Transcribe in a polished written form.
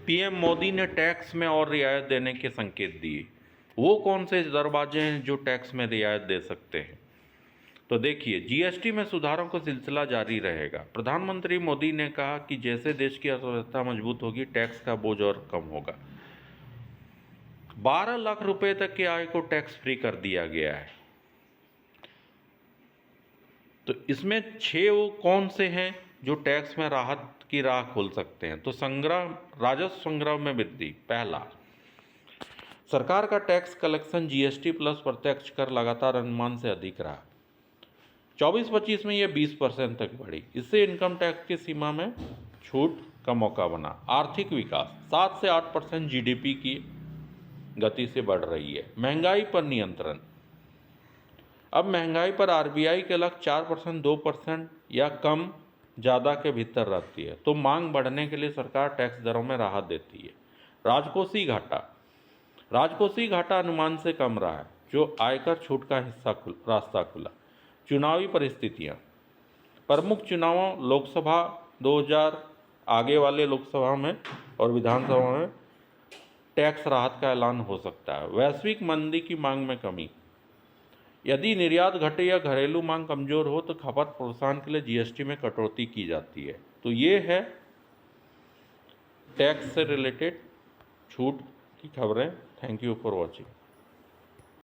PM Modi ने tax में और रियायत देने के संकेत दिए। वो कौन से दरवाजे हैं जो टैक्स में रियायत दे सकते हैं? तो देखिए, जीएसटी में सुधारों का सिलसिला जारी रहेगा। प्रधानमंत्री मोदी ने कहा कि जैसे देश की अर्थव्यवस्था मजबूत होगी, टैक्स का बोझ और कम होगा। 12 लाख रुपए तक की आय को टैक्स फ्री कर दिया गया है। तो इसमें 6 वो कौन से हैं जो टैक्स में राहत की राह खोल सकते हैं? तो राजस्व संग्रह में वृद्धि। पहला, सरकार का टैक्स कलेक्शन जीएसटी प्लस प्रत्यक्ष कर लगातार अनुमान से अधिक रहा। 24-25 में यह 20% तक बढ़ी। इससे इनकम टैक्स की सीमा में छूट का मौका बना। आर्थिक विकास 7 से 8% जीडीपी की गति से बढ़ रही है। महंगाई पर नियंत्रण। अब महंगाई पर आरबीआई के लक्ष्य 4%, 2% या कम ज़्यादा के भीतर रहती है। तो मांग बढ़ने के लिए सरकार टैक्स दरों में राहत देती है। राजकोषीय घाटा अनुमान से कम रहा है, जो आयकर छूट का रास्ता खुला। चुनावी परिस्थितियां। प्रमुख चुनावों लोकसभा 2000 आगे वाले लोकसभा में और विधानसभा में टैक्स राहत का ऐलान हो सकता है। वैश्विक मंदी की मांग में कमी। यदि निर्यात घटे या घरेलू मांग कमजोर हो तो खपत प्रोत्साहन के लिए जीएसटी में कटौती की जाती है। तो ये है टैक्स से रिलेटेड छूट की खबरें। Thank you for watching.